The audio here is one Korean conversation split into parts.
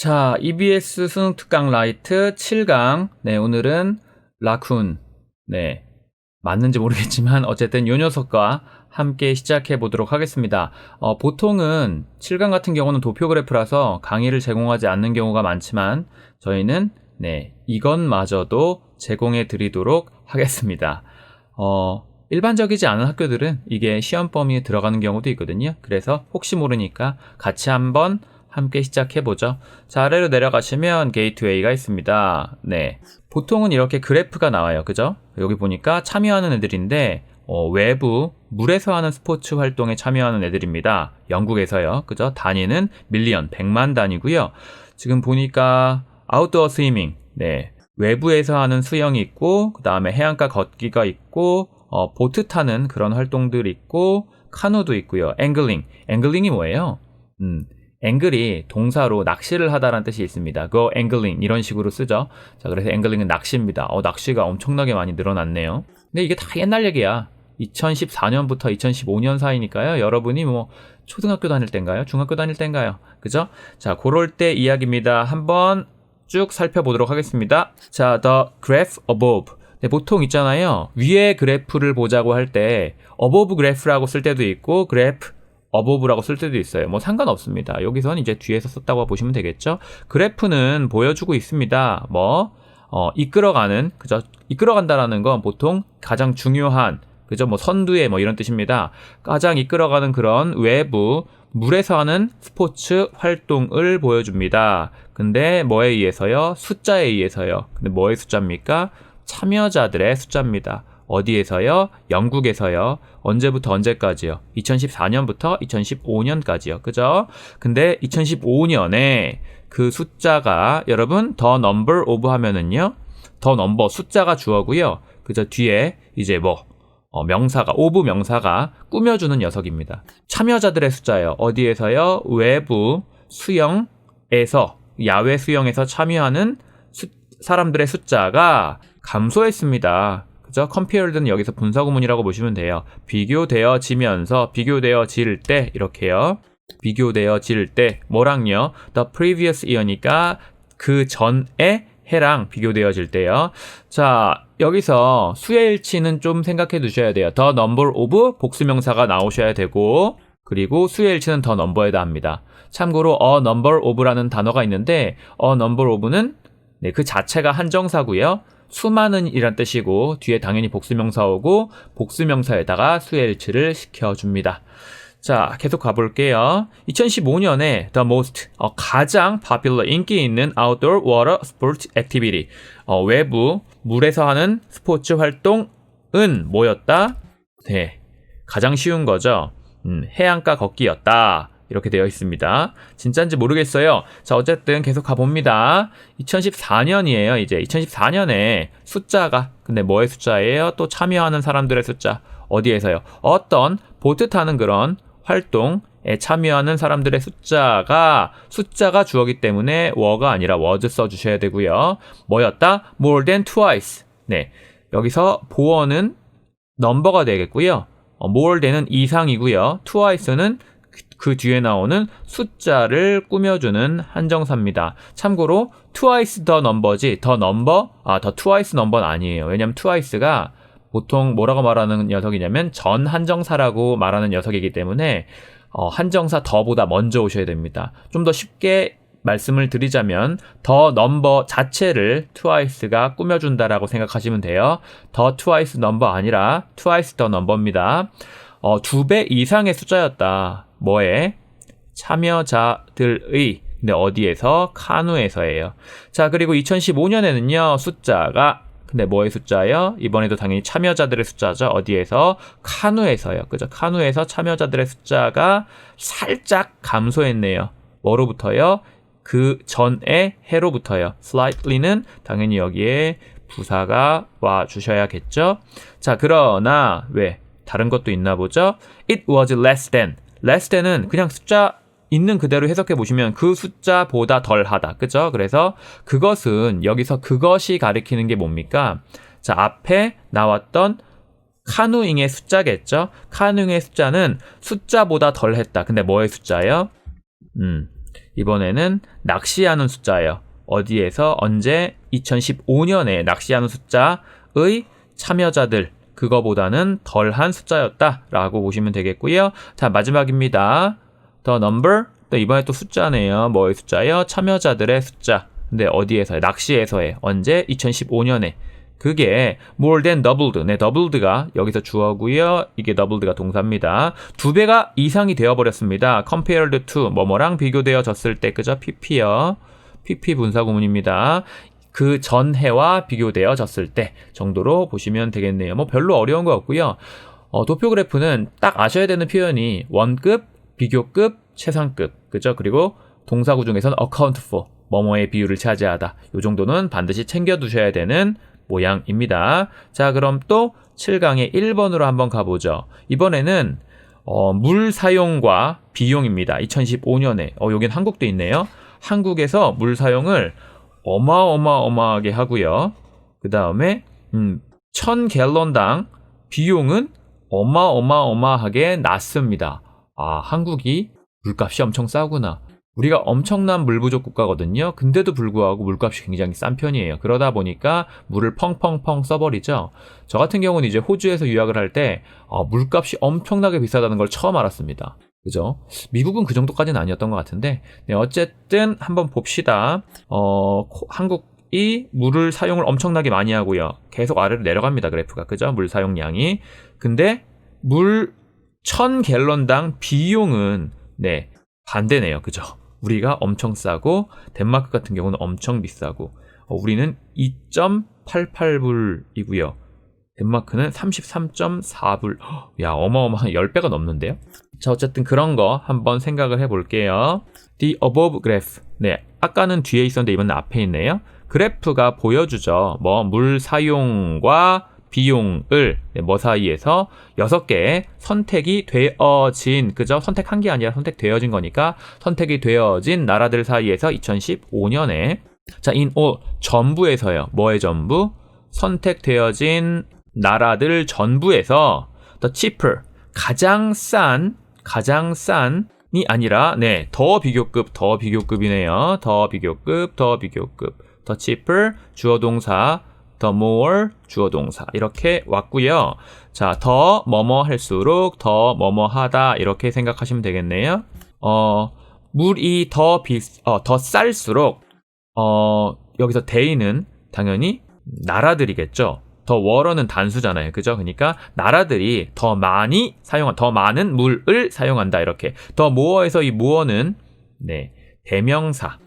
자, EBS 수능 특강 라이트 7강. 네, 오늘은 라쿤. 네, 맞는지 모르겠지만 어쨌든 요 녀석과 함께 시작해 보도록 하겠습니다. 보통은 7강 같은 경우는 도표 그래프라서 강의를 제공하지 않는 경우가 많지만 저희는 이것마저도 제공해 드리도록 하겠습니다. 일반적이지 않은 학교들은 이게 시험 범위에 들어가는 경우도 있거든요. 그래서 혹시 모르니까 같이 한번 함께 시작해보죠. 자, 아래로 내려가시면 게이트웨이가 있습니다. 네, 보통은 이렇게 그래프가 나와요. 그죠? 여기 보니까 참여하는 애들인데 외부 물에서 하는 스포츠 활동에 참여하는 애들입니다. 영국에서요. 그죠? 단위는 밀리언, 100만 단위고요. 지금 보니까 아웃도어 스위밍, 네, 외부에서 하는 수영이 있고, 그 다음에 해안가 걷기가 있고, 보트 타는 그런 활동들이 있고, 카누도 있고요. 앵글링이 뭐예요? 앵글이 동사로 낚시를 하다라는 뜻이 있습니다. go angling 이런 식으로 쓰죠. 자, 그래서 앵글링은 낚시입니다. 낚시가 엄청나게 많이 늘어났네요. 근데 이게 다 옛날 얘기야. 2014년부터 2015년 사이니까요. 여러분이 뭐 초등학교 다닐 땐가요? 중학교 다닐 땐가요? 그죠? 자, 그럴 때 이야기입니다. 한번 쭉 살펴보도록 하겠습니다. 자, the graph above. 네, 보통 있잖아요. 위에 그래프를 보자고 할 때 above graph라고 쓸 때도 있고 graph above라고 쓸 때도 있어요. 뭐 상관없습니다. 여기서는 이제 뒤에서 썼다고 보시면 되겠죠. 그래프는 보여주고 있습니다. 이끌어가는, 그죠? 이끌어간다라는 건 보통 가장 중요한, 그죠? 뭐 선두에 뭐 이런 뜻입니다. 가장 이끌어가는 그런 외부 물에서 하는 스포츠 활동을 보여줍니다. 근데 뭐에 의해서요? 숫자에 의해서요. 근데 뭐의 숫자입니까? 참여자들의 숫자입니다. 어디에서요? 영국에서요. 언제부터 언제까지요? 2014년부터 2015년까지요. 그죠? 근데 2015년에 그 숫자가 여러분 the number of 하면은요. the number 숫자가 주어고요. 그죠? 뒤에 이제 명사가 of 명사가 꾸며주는 녀석입니다. 참여자들의 숫자예요. 어디에서요? 외부 수영에서 야외 수영에서 참여하는 사람들의 숫자가 감소했습니다. 그죠? compared는 여기서 분사구문이라고 보시면 돼요. 비교되어질 때 이렇게요. 비교되어질 때 뭐랑요? the previous year니까 그 전에 해랑 비교되어질 때요. 자, 여기서 수혜일치는 좀 생각해 두셔야 돼요. the number of 복수명사가 나오셔야 되고, 그리고 수혜일치는 the number에다 합니다. 참고로 a number of라는 단어가 있는데 a number of는 그 자체가 한정사고요. 수많은 이란 뜻이고 뒤에 당연히 복수명사 오고 복수명사에다가 수혜일치를 시켜줍니다. 자, 계속 가볼게요. 2015년에 the most 가장 popular 인기 있는 outdoor water sport activity 외부 물에서 하는 스포츠 활동은 뭐였다? 네, 가장 쉬운 거죠. 해안가 걷기였다. 이렇게 되어 있습니다. 진짜인지 모르겠어요. 자, 어쨌든 계속 가봅니다. 2014년이에요. 이제 2014년에 숫자가, 근데 뭐의 숫자예요? 또 참여하는 사람들의 숫자. 어디에서요? 어떤 보트 타는 그런 활동에 참여하는 사람들의 숫자가 주어기 때문에 were가 아니라 was 써주셔야 되고요. 뭐였다? more than twice. 네, 여기서 보어는 number가 되겠고요. more than은 이상이고요. twice는 그 뒤에 나오는 숫자를 꾸며주는 한정사입니다. 참고로 twice the number지 the twice number는 아니에요. 왜냐면 twice가 보통 뭐라고 말하는 녀석이냐면 전 한정사라고 말하는 녀석이기 때문에 한정사 더보다 먼저 오셔야 됩니다. 좀 더 쉽게 말씀을 드리자면 the number 자체를 twice가 꾸며준다라고 생각하시면 돼요. the twice number 아니라 twice the number입니다. 2배 이상의 숫자였다. 뭐에? 참여자들의. 근데 어디에서? 카누에서예요. 자, 그리고 2015년에는요. 숫자가 근데 뭐의 숫자예요? 이번에도 당연히 참여자들의 숫자죠. 어디에서? 카누에서요. 그죠? 카누에서 참여자들의 숫자가 살짝 감소했네요. 뭐로부터요? 그 전에 해로부터요. slightly는 당연히 여기에 부사가 와 주셔야겠죠. 자, 그러나 왜? 다른 것도 있나 보죠. It was less than은 그냥 숫자 있는 그대로 해석해 보시면 그 숫자보다 덜하다. 그죠? 그래서 그것은 여기서 그것이 가리키는 게 뭡니까? 자, 앞에 나왔던 카누잉의 숫자겠죠? 카누잉의 숫자는 숫자보다 덜했다. 근데 뭐의 숫자예요? 이번에는 낚시하는 숫자예요. 어디에서 언제 2015년에 낚시하는 숫자의 참여자들 그거보다는 덜한 숫자였다라고 보시면 되겠고요. 자, 마지막입니다. The number. 또 이번에 또 숫자네요. 뭐의 숫자요? 참여자들의 숫자. 근데 어디에서요? 낚시에서요. 언제? 2015년에. 그게 more than doubled. 네, doubled가 여기서 주어고요. 이게 doubled가 동사입니다. 2배가 이상이 되어버렸습니다. compared to 뭐뭐랑 비교되어졌을 때 그죠? pp요. pp 분사구문입니다. 그 전해와 비교되어졌을 때 정도로 보시면 되겠네요. 뭐 별로 어려운 거 없고요. 도표 그래프는 딱 아셔야 되는 표현이 원급, 비교급, 최상급. 그죠? 그리고 동사구 중에서는 account for 뭐뭐의 비율을 차지하다. 이 정도는 반드시 챙겨두셔야 되는 모양입니다. 자, 그럼 또 7강의 1번으로 한번 가보죠. 이번에는 물 사용과 비용입니다. 2015년에 여긴 한국도 있네요. 한국에서 물 사용을 어마어마하게 하고요. 그 다음에 1000갤런당 비용은 어마어마하게 낮습니다. 아, 한국이 물값이 엄청 싸구나. 우리가 엄청난 물 부족 국가거든요. 근데도 불구하고 물값이 굉장히 싼 편이에요. 그러다 보니까 물을 펑펑펑 써버리죠. 저 같은 경우는 이제 호주에서 유학을 할 때 물값이 엄청나게 비싸다는 걸 처음 알았습니다. 그죠? 미국은 그 정도까지는 아니었던 것 같은데, 네, 어쨌든 한번 봅시다. 한국이 물을 사용을 엄청나게 많이 하고요. 계속 아래로 내려갑니다. 그래프가. 그죠? 물 사용량이. 근데 물 1000갤런당 비용은 네, 반대네요. 그죠? 우리가 엄청 싸고 덴마크 같은 경우는 엄청 비싸고 우리는 2.88불이고요. 덴마크는 33.4불. 야, 어마어마한 10배가 넘는데요. 자, 어쨌든 그런 거 한번 생각을 해볼게요. The above graph. 네, 아까는 뒤에 있었는데 이번엔 앞에 있네요. 그래프가 보여주죠. 물 사용과 비용을 뭐 사이에서 6개의 선택이 되어진, 그죠? 선택한 게 아니라 선택되어진 거니까 선택이 되어진 나라들 사이에서 2015년에 자, in all 전부에서요. 뭐의 전부? 선택되어진 나라들 전부에서 the cheaper 가장 싼이 아니라 네, 더 비교급이네요. 더 비교급 the cheaper 주어 동사 the more 주어 동사 이렇게 왔고요. 자, 더 뭐뭐 할수록 더 뭐뭐 하다 이렇게 생각하시면 되겠네요. 물이 더 쌀수록 여기서 대의는 당연히 나라들이겠죠. 더 워러는 단수잖아요. 그죠? 그러니까 나라들이 더 많은 물을 사용한다. 이렇게. 더 모어에서 이 모어는 네, 대명사의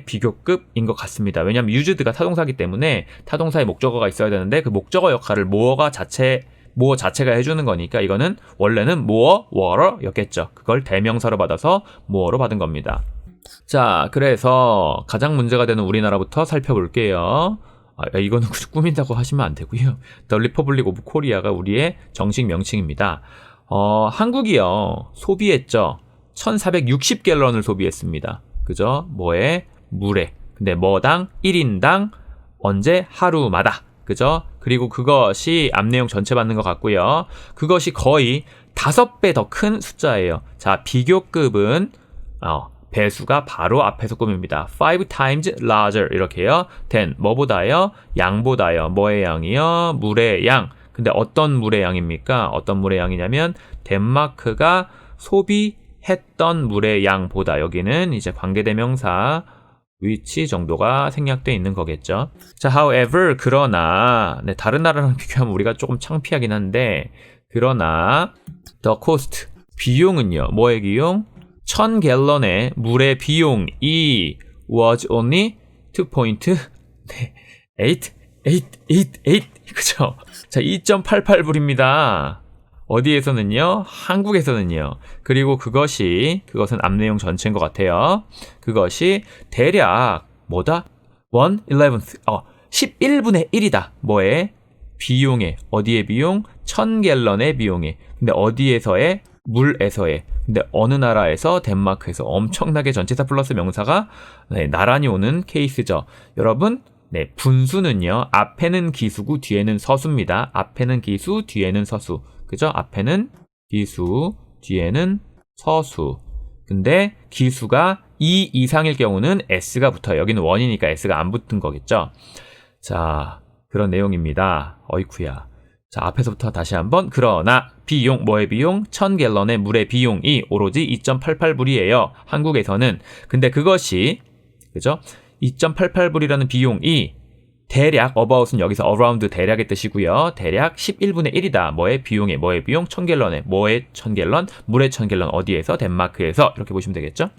비교급인 것 같습니다. 왜냐하면 used가 타동사이기 때문에 타동사의 목적어가 있어야 되는데 그 목적어 역할을 모어 자체가 해주는 거니까 이거는 원래는 more, water였겠죠. 그걸 대명사로 받아서 more로 받은 겁니다. 자, 그래서 가장 문제가 되는 우리나라부터 살펴볼게요. 이거는 꾸민다고 하시면 안 되고요. The Republic of Korea가 우리의 정식 명칭입니다. 한국이요. 소비했죠. 1460갤런을 소비했습니다. 그죠? 물에. 근데 뭐당? 1인당 언제? 하루마다. 그죠? 그리고 그것이 앞 내용 전체 받는 것 같고요. 그것이 거의 5배 더 큰 숫자예요. 자, 비교급은 배수가 바로 앞에서 꾸밉니다. 5 times larger 이렇게요. than 뭐보다요? 양보다요. 뭐의 양이요? 물의 양. 근데 어떤 물의 양입니까? 어떤 물의 양이냐면 덴마크가 소비했던 물의 양보다 여기는 이제 관계대명사 위치 정도가 생략되어 있는 거겠죠. 자, however 그러나 네, 다른 나라랑 비교하면 우리가 조금 창피하긴 한데 그러나 the cost 비용은요. 뭐의 비용? 1000갤런의 물의 비용이 was only 2.888 그죠? 자, 2.88불입니다. 어디에서는요? 한국에서는요. 그리고 그것은 앞 내용 전체인 것 같아요. 그것이 대략 뭐다? 1/11th 11분의 1이다. 뭐에? 비용에. 어디의 비용? 1000갤런의 비용에. 근데 어디에서의? 물에서의. 근데 어느 나라에서? 덴마크에서 엄청나게 전치사 플러스 명사가 네, 나란히 오는 케이스죠. 여러분, 네, 분수는요. 앞에는 기수고 뒤에는 서수입니다. 앞에는 기수, 뒤에는 서수. 그죠? 앞에는 기수, 뒤에는 서수. 근데 기수가 2 이상일 경우는 S가 붙어요. 여기는 1이니까 S가 안 붙은 거겠죠. 자, 그런 내용입니다. 어이쿠야. 자, 앞에서부터 다시 한번. 그러나 비용, 뭐의 비용? 1000갤런의 물의 비용이 오로지 2.88불이에요. 한국에서는. 근데 그것이, 그죠? 2.88불이라는 비용이 대략, about은 여기서 around 대략의 뜻이고요. 대략 11분의 1이다. 뭐의 비용에, 뭐의 비용? 1000갤런에, 뭐의 1000갤런? 물의 1000갤런 어디에서? 덴마크에서. 이렇게 보시면 되겠죠?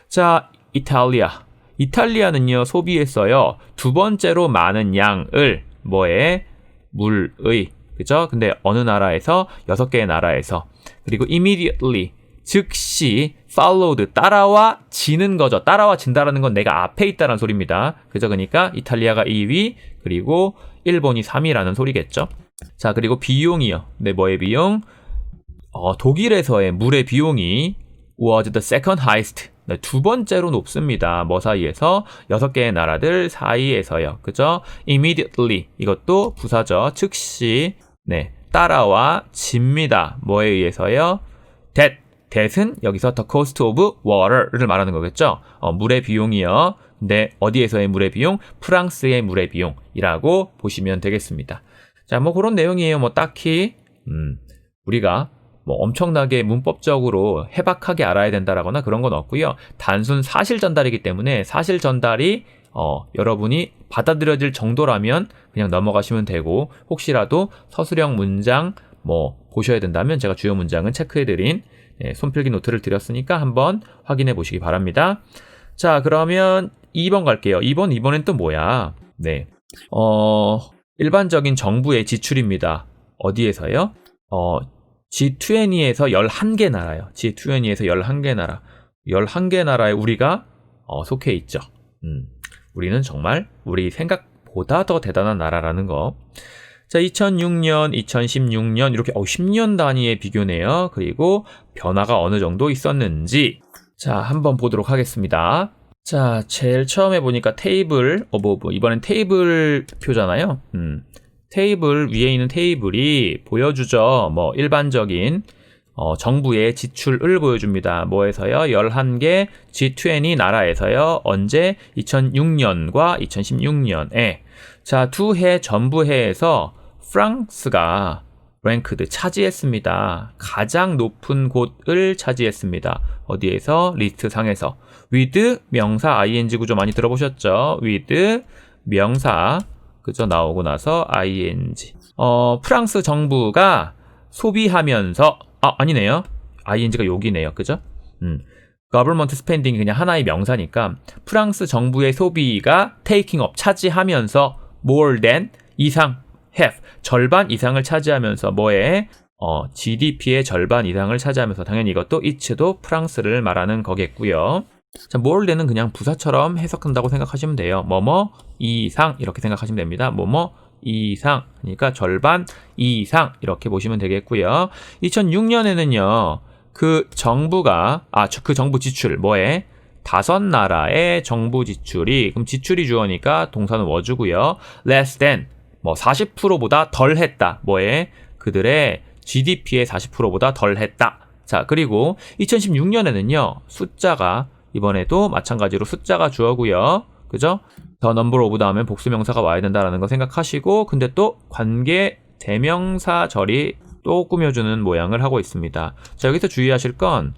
자, 이탈리아. 이탈리아는요, 소비했어요. 두 번째로 많은 양을, 뭐의? 물의. 그죠? 근데 어느 나라에서? 6개의 나라에서. 그리고 immediately. 즉시 followed 따라와 지는 거죠. 따라와 진다라는 건 내가 앞에 있다라는 소리입니다. 그죠? 그러니까 이탈리아가 2위 그리고 일본이 3위라는 소리겠죠. 자, 그리고 비용이요. 네, 뭐의 비용? 독일에서의 물의 비용이 was the second highest. 네, 두 번째로 높습니다. 뭐 사이에서? 6개의 나라들 사이에서요. 그죠? immediately. 이것도 부사죠. 즉시. 네, 따라와 집니다. 뭐에 의해서요? that은 여기서 the cost of water를 말하는 거겠죠. 물의 비용이요. 근데 어디에서의 물의 비용? 프랑스의 물의 비용이라고 보시면 되겠습니다. 자, 뭐 그런 내용이에요. 뭐 딱히 우리가 뭐 엄청나게 문법적으로 해박하게 알아야 된다라거나 그런 건 없고요. 단순 사실 전달이기 때문에 사실 전달이 여러분이 받아들여질 정도라면 그냥 넘어가시면 되고, 혹시라도 서술형 문장 뭐 보셔야 된다면 제가 주요 문장은 체크해드린 손필기 노트를 드렸으니까 한번 확인해 보시기 바랍니다. 자, 그러면 2번 갈게요. 이번엔 또 뭐야? 네. 일반적인 정부의 지출입니다. 어디에서요? G20에서 11개 나라요. G20에서 11개 나라. 11개 나라에 우리가 속해 있죠. 우리는 정말 우리 생각보다 더 대단한 나라라는 거. 자, 2006년, 2016년 이렇게 10년 단위의 비교네요. 그리고 변화가 어느 정도 있었는지 자, 한번 보도록 하겠습니다. 자, 제일 처음에 보니까 테이블 이번엔 테이블 표잖아요. 테이블 위에 있는 테이블이 보여주죠. 뭐 일반적인 정부의 지출을 보여줍니다. 뭐에서요? 11개 G20 나라에서요. 언제? 2006년과 2016년에. 자, 두 해 전부 해에서 프랑스가 랭크드 차지했습니다. 가장 높은 곳을 차지했습니다. 어디에서? 리스트 상에서. with 명사 ing 구조 많이 들어보셨죠? with 명사 그죠? 나오고 나서 ing. 프랑스 정부가 소비하면서 아니네요. ing가 여기네요. 그죠? government spending이 그냥 하나의 명사니까 프랑스 정부의 소비가 taking up 차지하면서 more than 이상 have 절반 이상을 차지하면서 뭐에 GDP의 절반 이상을 차지하면서 당연히 이것도 it도 프랑스를 말하는 거겠고요. 자, more than은 그냥 부사처럼 해석한다고 생각하시면 돼요. 뭐뭐 이상 이렇게 생각하시면 됩니다. 뭐뭐 이상 그러니까 절반 이상 이렇게 보시면 되겠고요. 2006년에는요. 그 정부가 그 정부 지출 뭐에 5나라의 정부 지출이 그럼 지출이 주어니까 동사는 was고요. less than 뭐 40%보다 덜 했다. 뭐에 그들의 GDP의 40%보다 덜 했다. 자, 그리고 2016년에는요. 숫자가 이번에도 마찬가지로 숫자가 주어고요. 그죠? the number of 다음에 복수명사가 와야 된다라는 거 생각하시고 근데 또 관계 대명사절이 또 꾸며주는 모양을 하고 있습니다. 자, 여기서 주의하실 건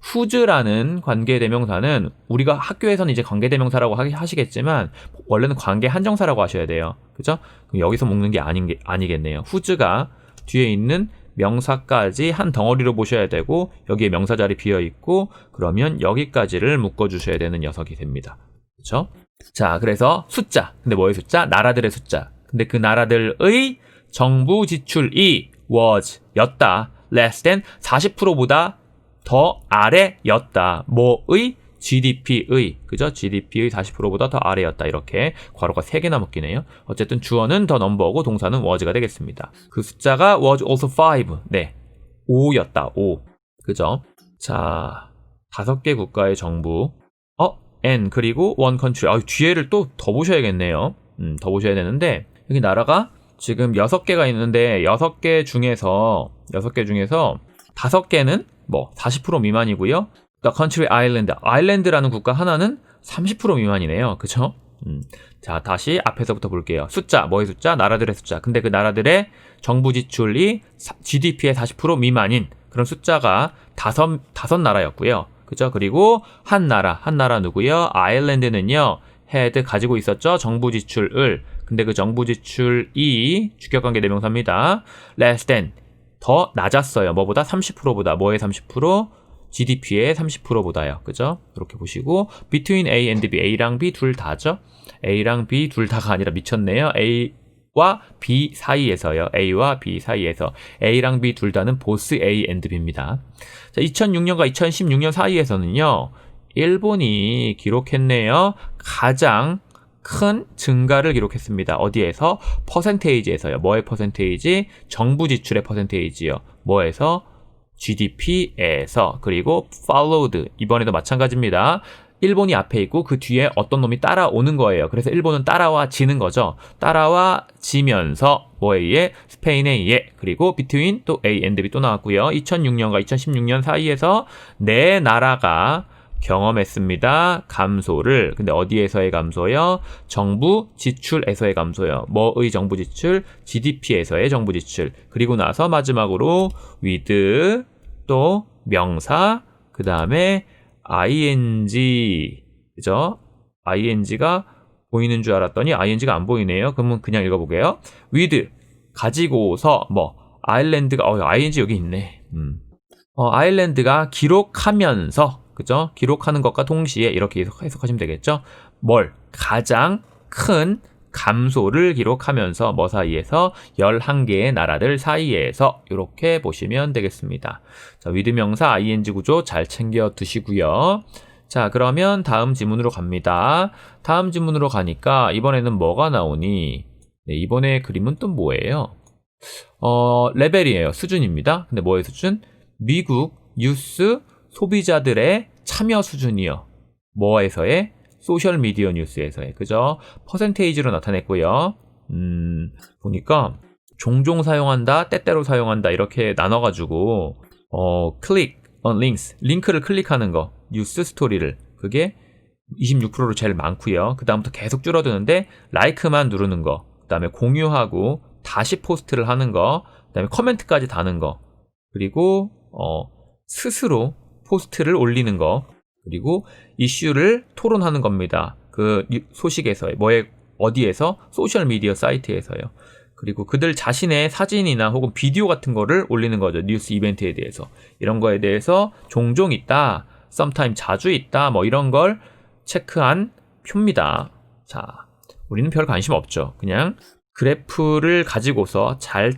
whose라는 관계대명사는 우리가 학교에서는 이제 관계대명사라고 하시겠지만 원래는 관계 한정사라고 하셔야 돼요. 그죠? 그럼 여기서 묶는 게 아니겠네요. whose가 뒤에 있는 명사까지 한 덩어리로 보셔야 되고 여기에 명사 자리 비어있고 그러면 여기까지를 묶어주셔야 되는 녀석이 됩니다. 그렇죠? 자, 그래서 숫자. 근데 뭐의 숫자? 나라들의 숫자. 근데 그 나라들의 정부 지출이 was 였다. less than 40%보다 더 아래였다. 뭐의? GDP의. 그죠? GDP의 40%보다 더 아래였다. 이렇게 괄호가 3개나 묶이네요. 어쨌든 주어는 더 넘버고 동사는 was가 되겠습니다. 그 숫자가 was also 5. 네. 5였다. 5. 그죠? 자, 5개 국가의 정부. N 그리고 one country. 뒤에를 또 더 보셔야겠네요. 더 보셔야 되는데 여기 나라가 지금 6개가 있는데 6개 중에서 5개는 뭐 40% 미만이고요. the country island. 아일랜드라는 국가 하나는 30% 미만이네요. 그쵸? 자, 다시 앞에서부터 볼게요. 숫자, 뭐의 숫자? 나라들의 숫자. 근데 그 나라들의 정부 지출이 GDP의 40% 미만인 그런 숫자가 다섯 나라였고요. 그죠? 그리고 한 나라 누구요? 아일랜드는요, had 가지고 있었죠? 정부 지출을. 근데 그 정부 지출이 주격관계 대명사입니다. less than 더 낮았어요. 뭐보다? 30%보다. 뭐의 30%? GDP의 30%보다요. 그죠? 이렇게 보시고 between A and B, A랑 B 둘 다죠? A랑 B 둘 다가 아니라 미쳤네요. A와 B 사이에서요. A와 B 사이에서. A랑 B 둘 다는 both A and B입니다. 자, 2006년과 2016년 사이에서는요. 일본이 기록했네요. 가장 큰 증가를 기록했습니다. 어디에서? 퍼센테이지에서요. 뭐의 퍼센테이지? 정부 지출의 퍼센테이지요. 뭐에서? GDP에서. 그리고 followed. 이번에도 마찬가지입니다. 일본이 앞에 있고 그 뒤에 어떤 놈이 따라오는 거예요. 그래서 일본은 따라와지는 거죠. 따라와지면서 뭐에 의해? 스페인에 의해. 그리고 between 또 A and B 또 나왔고요. 2006년과 2016년 사이에서 네 나라가 경험했습니다. 감소를. 근데 어디에서의 감소요? 정부 지출에서의 감소요. 뭐의 정부 지출? GDP에서의 정부 지출. 그리고 나서 마지막으로 with 또 명사, 그 다음에 ing, 그죠? ing가 보이는 줄 알았더니 ing가 안 보이네요. 그러면 그냥 읽어보게요. with, 가지고서, 아일랜드가, ing 여기 있네. 아일랜드가 기록하면서, 그죠? 기록하는 것과 동시에 이렇게 해석하시면 되겠죠? 가장 큰 감소를 기록하면서 뭐 사이에서? 11개의 나라들 사이에서 이렇게 보시면 되겠습니다. 자, with 명사 ing 구조 잘 챙겨 두시고요. 자, 그러면 다음 지문으로 갑니다. 다음 지문으로 가니까 이번에는 뭐가 나오니? 네, 이번에 그림은 또 뭐예요? 레벨이에요. 수준입니다. 근데 뭐의 수준? 미국 뉴스 소비자들의 참여 수준이요. 뭐에서의? 소셜미디어 뉴스에서의. 그죠? 퍼센테이지로 나타냈고요. 보니까 종종 사용한다, 때때로 사용한다 이렇게 나눠가지고 click on links, 링크를 클릭하는 거, 뉴스 스토리를 그게 26%로 제일 많고요. 그 다음부터 계속 줄어드는데 like만 누르는 거, 그 다음에 공유하고 다시 포스트를 하는 거, 그 다음에 코멘트까지 다는 거, 그리고 스스로 포스트를 올리는 거, 그리고 이슈를 토론하는 겁니다. 그 소식에서요. 어디에서? 소셜미디어 사이트에서요. 그리고 그들 자신의 사진이나 혹은 비디오 같은 거를 올리는 거죠. 뉴스 이벤트에 대해서. 이런 거에 대해서 종종 있다, sometime 자주 있다, 이런 걸 체크한 표입니다. 자, 우리는 별 관심 없죠. 그냥 그래프를 가지고서 잘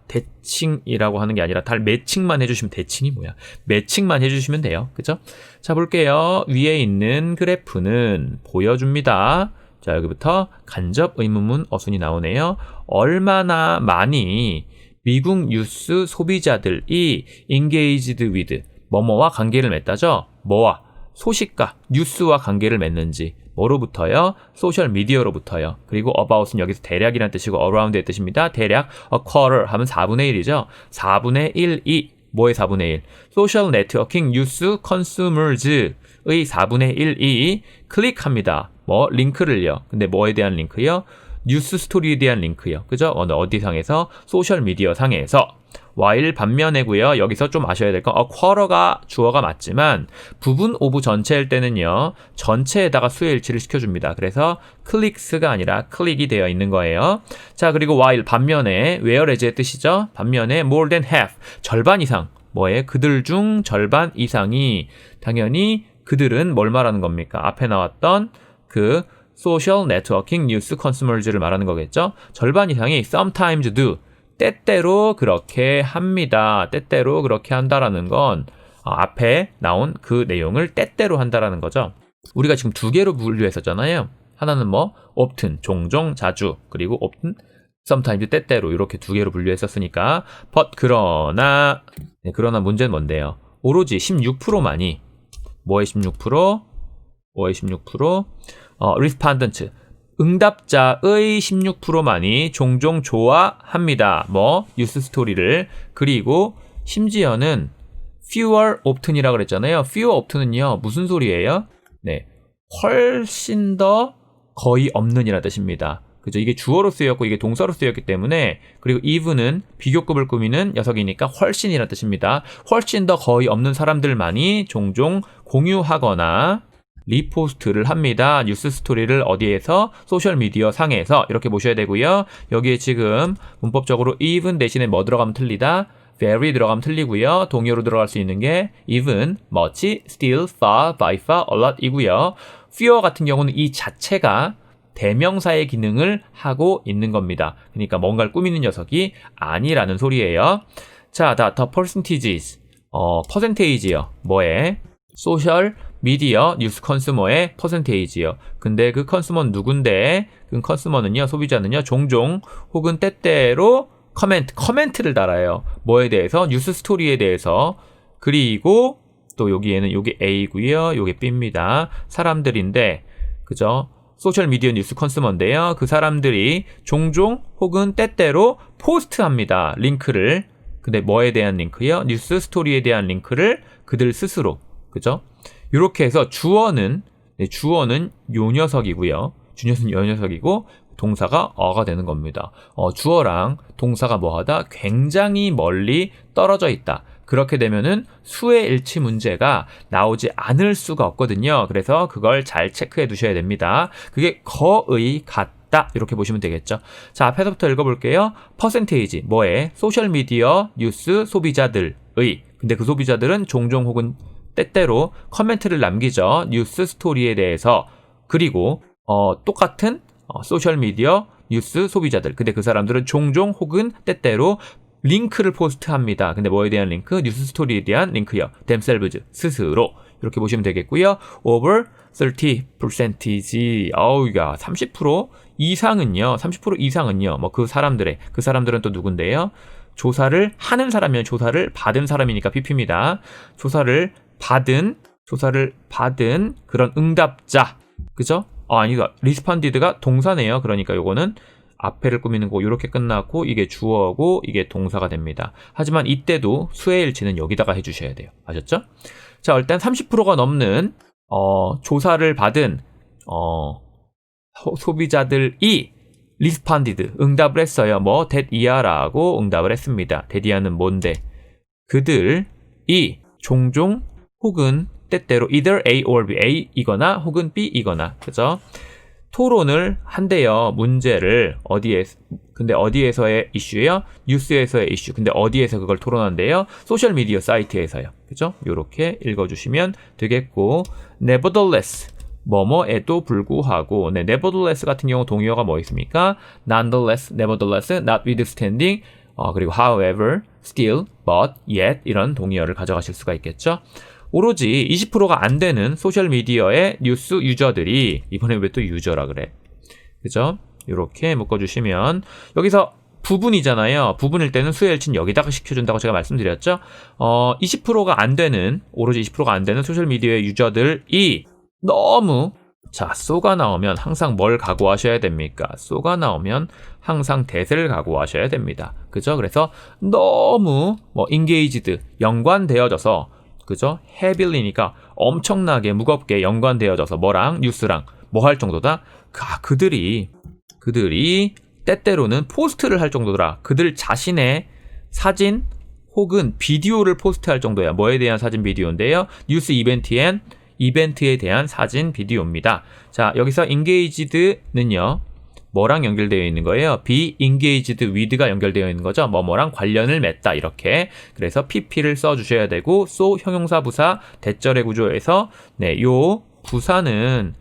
대칭이라고 하는 게 아니라 달 매칭만 해주시면, 대칭이 뭐야? 매칭만 해주시면 돼요. 그죠? 자, 볼게요. 위에 있는 그래프는 보여줍니다. 자, 여기부터 간접 의문문 어순이 나오네요. 얼마나 많이 미국 뉴스 소비자들이 engaged with, 뭐뭐와 관계를 맺다죠? 뭐와? 소식과, 뉴스와 관계를 맺는지. 뭐로부터요? 소셜미디어로부터요. 그리고 about은 여기서 대략이라는 뜻이고 around의 뜻입니다. 대략 a quarter 하면 4분의 1이죠. 4분의 1이 뭐의 4분의 1? 소셜 네트워킹 뉴스 컨슈머즈의 4분의 1이 클릭합니다. 링크를요. 근데 뭐에 대한 링크요? 뉴스 스토리에 대한 링크요. 그죠? 어디 상에서? 소셜미디어 상에서. while 반면에고요. 여기서 좀 아셔야 될 건 quarter가 주어가 맞지만 부분 오브 전체일 때는요. 전체에다가 수의 일치를 시켜줍니다. 그래서 clicks가 아니라 클릭이 되어 있는 거예요. 자, 그리고 while 반면에 whereas의 뜻이죠. 반면에 more than half, 절반 이상. 그들 중 절반 이상이, 당연히 그들은 뭘 말하는 겁니까? 앞에 나왔던 그 소셜 네트워킹 뉴스 컨슈머즈를 말하는 거겠죠. 절반 이상이 sometimes do, 때때로 그렇게 합니다. 때때로 그렇게 한다라는 건 앞에 나온 그 내용을 때때로 한다라는 거죠. 우리가 지금 두 개로 분류했었잖아요. 하나는 often, 종종, 자주, 그리고 often, sometimes, 때때로 이렇게 두 개로 분류했었으니까 but, 그러나 문제는 뭔데요? 오로지 16%만이 뭐의 16%? 뭐의 16%? respondent, 응답자의 16%만이 종종 좋아합니다. 뉴스 스토리를. 그리고 심지어는 fewer often이라고 그랬잖아요. fewer often은요, 무슨 소리예요? 네, 훨씬 더 거의 없는이라는 뜻입니다. 그죠? 이게 주어로 쓰였고 이게 동사로 쓰였기 때문에, 그리고 even은 비교급을 꾸미는 녀석이니까 훨씬이라는 뜻입니다. 훨씬 더 거의 없는 사람들만이 종종 공유하거나 리포스트를 합니다. 뉴스 스토리를 어디에서? 소셜미디어 상에서. 이렇게 보셔야 되고요. 여기에 지금 문법적으로 even 대신에 뭐 들어가면 틀리다? very 들어가면 틀리고요. 동의어로 들어갈 수 있는 게 even, much, still, far, by far, a lot 이고요. fewer 같은 경우는 이 자체가 대명사의 기능을 하고 있는 겁니다. 그러니까 뭔가를 꾸미는 녀석이 아니라는 소리예요. 자, the percentages. 퍼센테이지요. 뭐에? 소셜 미디어 뉴스 컨슈머의 퍼센테이지요. 근데 그 컨슈머는 누군데? 그 컨슈머는요, 소비자는요, 종종 혹은 때때로 커멘트를 달아요. 뭐에 대해서? 뉴스 스토리에 대해서. 그리고 또 여기에는 요게 A고요. 요게 B입니다. 사람들인데, 그죠? 소셜미디어 뉴스 컨슈머인데요. 그 사람들이 종종 혹은 때때로 포스트합니다. 링크를. 근데 뭐에 대한 링크요? 뉴스 스토리에 대한 링크를 그들 스스로. 그죠? 이렇게 해서 주어는 요 녀석이고요. 주녀는 요 녀석이고 동사가 어가 되는 겁니다. 주어랑 동사가 뭐하다? 굉장히 멀리 떨어져 있다. 그렇게 되면은 수의 일치 문제가 나오지 않을 수가 없거든요. 그래서 그걸 잘 체크해 두셔야 됩니다. 그게 거의 같다. 이렇게 보시면 되겠죠. 자, 앞에서부터 읽어볼게요. 퍼센테이지, 뭐에? 소셜미디어 뉴스 소비자들의. 근데 그 소비자들은 종종 혹은 때때로 커멘트를 남기죠. 뉴스 스토리에 대해서. 그리고 똑같은 소셜미디어 뉴스 소비자들. 근데 그 사람들은 종종 혹은 때때로 링크를 포스트합니다. 근데 뭐에 대한 링크? 뉴스 스토리에 대한 링크요. themselves, 스스로. 이렇게 보시면 되겠고요. over 30%. 야, 30% 이상은요. 30% 이상은요. 뭐 그 사람들은 또 누군데요? 조사를 하는 사람이면 조사를 받은 사람이니까 PP입니다. 조사를 받은 그런 응답자. 그죠? 아니다. 리스펀디드가 동사네요. 그러니까 요거는 앞에를 꾸미는 거 이렇게 끝났고 이게 주어고 이게 동사가 됩니다. 하지만 이때도 수의 일치는 여기다가 해주셔야 돼요. 아셨죠? 자, 일단 30%가 넘는 조사를 받은 소비자들이 리스펀디드 응답을 했어요. 뭐 that year라고 응답을 했습니다. that year는 뭔데? 그들이 종종 혹은 때때로 either A or B, A이거나 혹은 B이거나, 그죠? 토론을 한대요. 문제를 근데 어디에서의 이슈예요? 뉴스에서의 이슈. 근데 어디에서 그걸 토론한대요? 소셜미디어 사이트에서요. 그죠? 요렇게 읽어주시면 되겠고, nevertheless, 뭐뭐에도 불구하고, 네, nevertheless 같은 경우 동의어가 뭐 있습니까? nonetheless, nevertheless, notwithstanding, 그리고 however, still, but, yet 이런 동의어를 가져가실 수가 있겠죠. 오로지 20%가 안 되는 소셜미디어의 뉴스 유저들이, 이번에 왜 또 유저라 그래? 그죠? 이렇게 묶어주시면, 여기서 부분이잖아요. 부분일 때는 수의 일치는 여기다가 시켜준다고 제가 말씀드렸죠? 20%가 안 되는, 오로지 20%가 안 되는 소셜미디어의 유저들이 너무, 자, 쏘가 나오면 항상 뭘 각오하셔야 됩니까? 쏘가 나오면 항상 대세를 각오하셔야 됩니다. 그죠? 그래서 너무 engaged, 연관되어져서, 그죠? heavily니까 엄청나게 무겁게 연관되어져서 뭐랑? 뉴스랑 뭐 할 정도다? 그들이 때때로는 포스트를 할 정도더라. 그들 자신의 사진 혹은 비디오를 포스트할 정도야. 뭐에 대한 사진 비디오인데요? 뉴스 이벤트에 대한 사진 비디오입니다. 자, 여기서 engaged는요. 뭐랑 연결되어 있는 거예요? be engaged with가 연결되어 있는 거죠. 뭐뭐랑 관련을 맺다, 이렇게. 그래서 pp를 써주셔야 되고, so 형용사 부사 대절의 구조에서 네, 요 부사는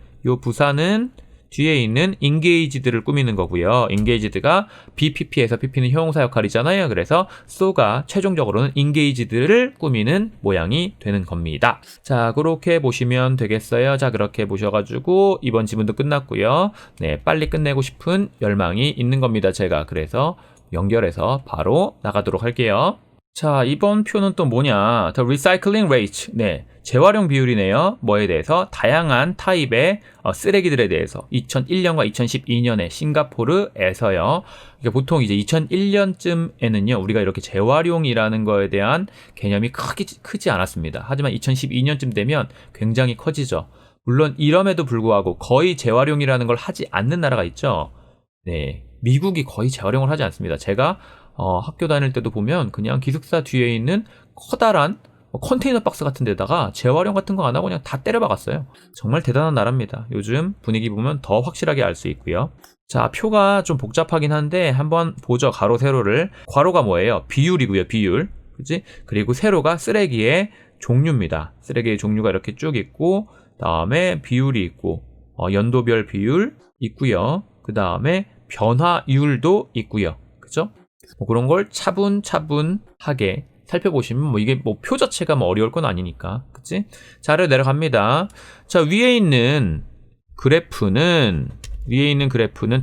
뒤에 있는 engaged를 꾸미는 거고요. engaged가 BPP에서 PP는 형용사 역할이잖아요. 그래서 so가 최종적으로는 engaged를 꾸미는 모양이 되는 겁니다. 자, 그렇게 보시면 되겠어요. 자, 그렇게 보셔가지고 이번 지문도 끝났고요. 네, 빨리 끝내고 싶은 열망이 있는 겁니다. 제가 그래서 연결해서 바로 나가도록 할게요. 자, 이번 표는 또 뭐냐? The recycling rate. 네. 재활용 비율이네요. 뭐에 대해서? 다양한 타입의 쓰레기들에 대해서. 2001년과 2012년에 싱가포르에서요. 그러니까 보통 이제 2001년쯤에는요. 우리가 이렇게 재활용이라는 거에 대한 개념이 크지 않았습니다. 하지만 2012년쯤 되면 굉장히 커지죠. 물론 이럼에도 불구하고 거의 재활용이라는 걸 하지 않는 나라가 있죠. 네. 미국이 거의 재활용을 하지 않습니다. 제가 학교 다닐 때도 보면 그냥 기숙사 뒤에 있는 커다란 컨테이너 박스 같은 데다가 재활용 같은 거 안 하고 그냥 다 때려 박았어요. 정말 대단한 나라입니다. 요즘 분위기 보면 더 확실하게 알 수 있고요. 자, 표가 좀 복잡하긴 한데 한번 보죠. 가로 세로를. 괄호가 뭐예요? 비율이고요. 비율. 그치? 그리고 세로가 쓰레기의 종류입니다. 쓰레기의 종류가 이렇게 쭉 있고 다음에 비율이 있고 연도별 비율 있고요. 그 다음에 변화율도 있고요. 그죠? 뭐 그런 걸 차분차분하게 살펴보시면 뭐 이게 뭐 표 자체가 뭐 어려울 건 아니니까. 그치? 자, 아래로 내려갑니다. 자, 위에 있는 그래프는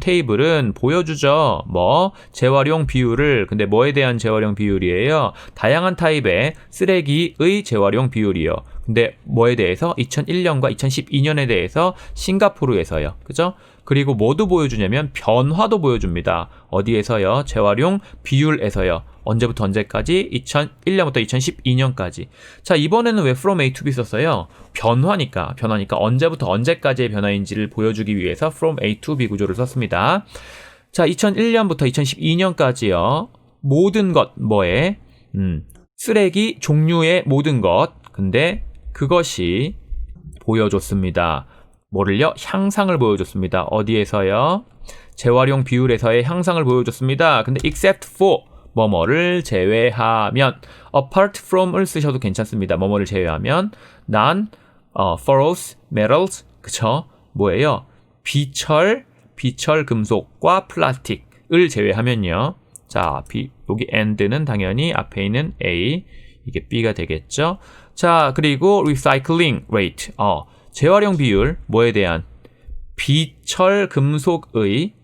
테이블은 보여주죠. 뭐 재활용 비율을. 근데 뭐에 대한 재활용 비율이에요? 다양한 타입의 쓰레기의 재활용 비율이요. 근데 뭐에 대해서? 2001년과 2012년에 대해서 싱가포르에서요. 그죠? 그리고 뭐도 보여주냐면 변화도 보여줍니다. 어디에서요? 재활용 비율에서요. 언제부터 언제까지? 2001년부터 2012년까지. 자, 이번에는 왜 from A to B 썼어요? 변화니까 언제부터 언제까지의 변화인지를 보여주기 위해서 from A to B 구조를 썼습니다. 자, 2001년부터 2012년까지요. 모든 것 뭐에? 쓰레기 종류의 모든 것. 근데 그것이 보여줬습니다. 뭐를요? 향상을 보여줬습니다. 어디에서요? 재활용 비율에서의 향상을 보여줬습니다. 근데 except for 뭐뭐를 제외하면 apart from을 쓰셔도 괜찮습니다. 뭐뭐를 제외하면 non ferrous metals 그쵸? 뭐예요? 비철 금속과 플라스틱을 제외하면요. 자, 여기 and는 당연히 앞에 있는 A 이게 B가 되겠죠. 자, 그리고 recycling rate 재활용 비율 뭐에 대한 비철 금속의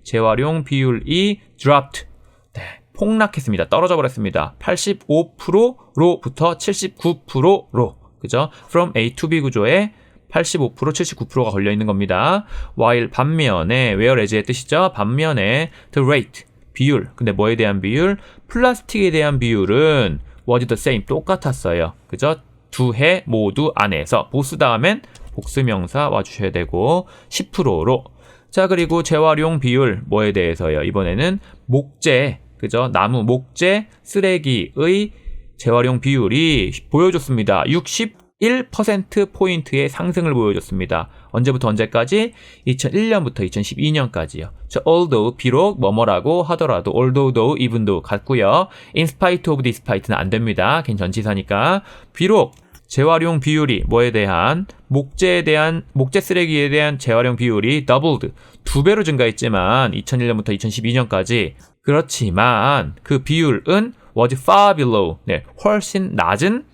재활용 비율이 dropped. 네, 폭락했습니다. 떨어져 버렸습니다. 85%로부터 79%로. 그죠? from A to B 구조에 85%, 79%가 걸려 있는 겁니다. while 반면에 whereas의 뜻이죠. 반면에 the rate 비율. 근데 뭐에 대한 비율? 플라스틱에 대한 비율은 was the same 똑같았어요. 그죠? 두 해 모두 안에서 보스 다음엔 복수명사 와주셔야 되고 10%로. 자, 그리고 재활용 비율 뭐에 대해서요? 이번에는 목재, 그죠? 나무, 목재, 쓰레기의 재활용 비율이 보여줬습니다. 61%포인트의 상승을 보여줬습니다. 언제부터 언제까지? 2001년부터 2012년까지요. 자, although, 비록 뭐뭐라고 하더라도 although도 even도 같고요. in spite of despite는 안 됩니다. 걔는 전치사니까. 비록 재활용 비율이 뭐에 대한 목재 쓰레기에 대한 재활용 비율이 doubled 2배로 증가했지만 2001년부터 2012년까지 그렇지만 그 비율은 was far below 훨씬 낮은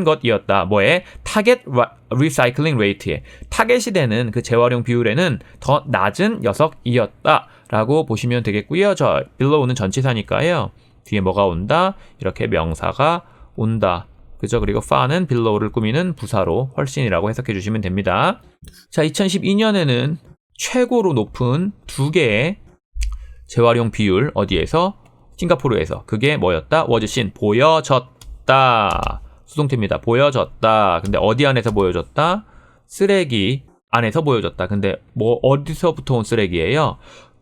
것이었다. 뭐에? 타겟 리사이클링 레이트에 타겟이 되는 그 재활용 비율에는 더 낮은 녀석이었다라고 보시면 되겠고요. 저 below는 전치사니까요. 뒤에 뭐가 온다? 이렇게 명사가 온다. 그죠? 그리고 far는 below를 꾸미는 부사로 훨씬이라고 해석해 주시면 됩니다. 자, 2012년에는 최고로 높은 두 개의 재활용 비율 어디에서? 싱가포르에서. 그게 뭐였다? was seen 보여졌다. 수동태입니다. 보여졌다. 근데 어디 안에서 보여졌다? 쓰레기 안에서 보여졌다. 근데 뭐 어디서부터 온 쓰레기예요?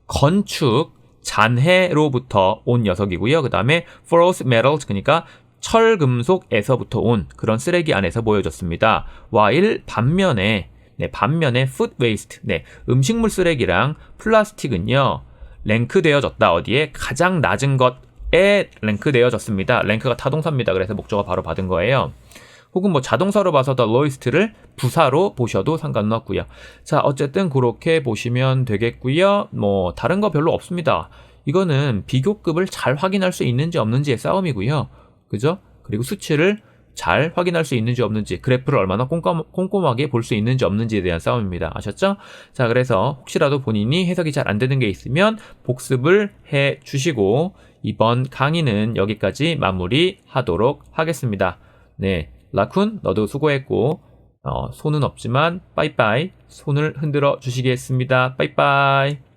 건축 잔해로부터 온 녀석이고요. 그 다음에 ferrous metals 그러니까 철금속에서부터 온 그런 쓰레기 안에서 보여졌습니다. while 반면에 food waste 음식물 쓰레기랑 플라스틱은요 랭크되어졌다. 어디에? 가장 낮은 것에 랭크되어졌습니다. 랭크가 타동사입니다. 그래서 목적어 바로 받은 거예요. 혹은 뭐 자동사로 봐서 the lowest를 부사로 보셔도 상관은 없고요. 자, 어쨌든 그렇게 보시면 되겠고요. 뭐 다른 거 별로 없습니다. 이거는 비교급을 잘 확인할 수 있는지 없는지의 싸움이고요. 그죠? 그리고 수치를 잘 확인할 수 있는지 없는지, 그래프를 얼마나 꼼꼼하게 볼 수 있는지 없는지에 대한 싸움입니다. 아셨죠? 자, 그래서 혹시라도 본인이 해석이 잘 안 되는 게 있으면 복습을 해 주시고 이번 강의는 여기까지 마무리하도록 하겠습니다. 네, 라쿤 너도 수고했고 손은 없지만 빠이빠이 손을 흔들어 주시겠습니다. 빠이빠이.